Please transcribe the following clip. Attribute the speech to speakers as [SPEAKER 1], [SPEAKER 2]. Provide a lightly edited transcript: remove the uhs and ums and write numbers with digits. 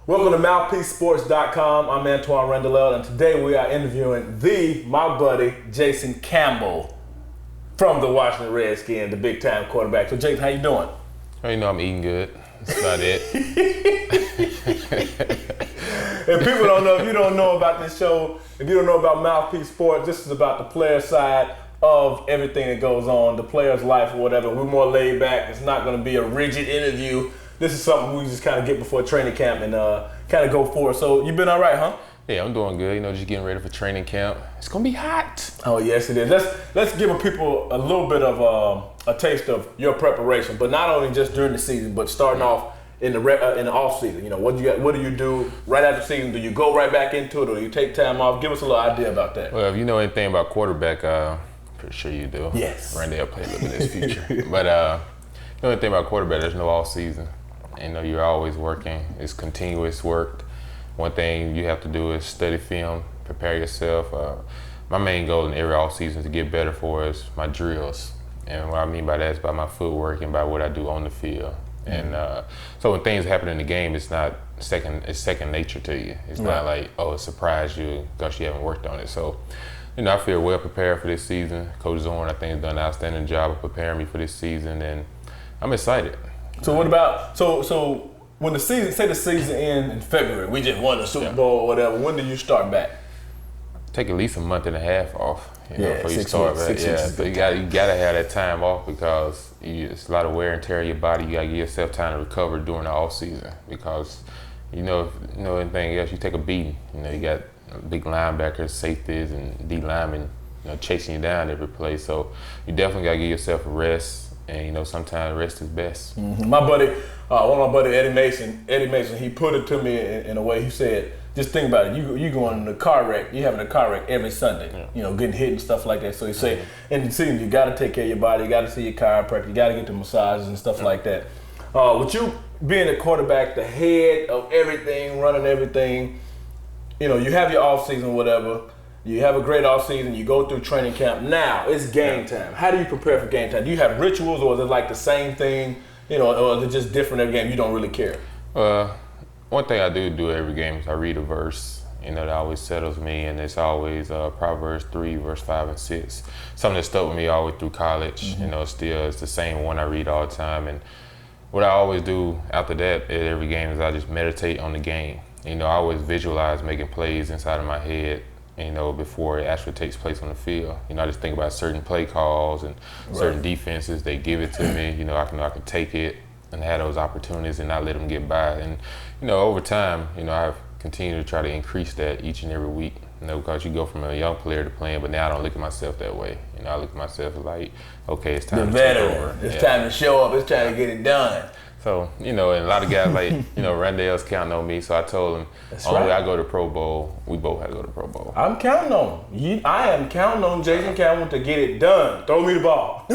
[SPEAKER 1] Welcome to MouthpieceSports.com. I'm Antwaan Randle, and today we are interviewing my buddy, Jason Campbell from the Washington Redskins, the big-time quarterback. So, Jason, how you doing?
[SPEAKER 2] You know I'm eating good. That's about it.
[SPEAKER 1] If people don't know, if you don't know about this show, if you don't know about Mouthpiece Sports, this is about the player side of everything that goes on, the player's life or whatever. We're more laid back. It's not going to be a rigid interview. This is something we just kind of get before training camp and kind of go for it. So you've been all right, huh?
[SPEAKER 2] Yeah, I'm doing good. You know, just getting ready for training camp. It's gonna be hot.
[SPEAKER 1] Oh yes, it is. Let's give people a little bit of a taste of your preparation, but not only just during the season, but starting off in the off season. You know, what do you do right after the season? Do you go right back into it, or do you take time off? Give us a little idea about that.
[SPEAKER 2] Well, if you know anything about quarterback, pretty sure you do.
[SPEAKER 1] Yes.
[SPEAKER 2] Randle played a little bit in his future, but you know anything about quarterback? There's no off season. You know, you're always working. It's continuous work. One thing you have to do is study film, prepare yourself. My main goal in every off season is to get better for is my drills. And what I mean by that is by my footwork and by what I do on the field. And so when things happen in the game, it's second nature to you. It's not like, oh, it surprised you because you haven't worked on it. So, you know, I feel well prepared for this season. Coach Zorn, I think, has done an outstanding job of preparing me for this season, and I'm excited.
[SPEAKER 1] So what about so when the season ends in February, we just won the Super Bowl or whatever. When do you start back?
[SPEAKER 2] Take at least a month and a half off, before you start back. So you gotta have that time off because it's a lot of wear and tear on your body. You gotta give yourself time to recover during the off season because if you know anything else, you take a beating. You know, you got big linebackers, safeties, and D linemen, chasing you down every play. So you definitely gotta give yourself a rest. And sometimes rest is best. Mm-hmm.
[SPEAKER 1] My buddy, one of my buddy Eddie Mason, he put it to me in a way. He said, just think about it. You going in a car wreck. You having a car wreck every Sunday. Yeah. Getting hit and stuff like that. So he said, in the season, you got to take care of your body. You got to see your chiropractor. You got to get the massages and stuff like that. With you being a quarterback, the head of everything, running everything, you have your off season, whatever. You have a great off season. You go through training camp. Now it's game time. How do you prepare for game time? Do you have rituals, or is it like the same thing? Or is it just different every game? You don't really care.
[SPEAKER 2] One thing I do every game is I read a verse. That always settles me, and it's always Proverbs 3, verse 5 and 6. Something that stuck with me all the way through college. Mm-hmm. Still it's the same one I read all the time. And what I always do after that at every game is I just meditate on the game. I always visualize making plays inside of my head. Before it actually takes place on the field. I just think about certain play calls and certain defenses. They give it to me. I can take it and have those opportunities and not let them get by. And, over time, I've continued to try to increase that each and every week. Because you go from a young player to playing, but now I don't look at myself that way. I look at myself as like, okay, it's time to take over.
[SPEAKER 1] It's time to show up. It's time to get it done.
[SPEAKER 2] So, and a lot of guys like, Randle's counting on me. So I told him, only way I go to Pro Bowl, we both have to go to Pro Bowl.
[SPEAKER 1] I'm counting on you. I am counting on Jason Campbell to get it done. Throw me the ball.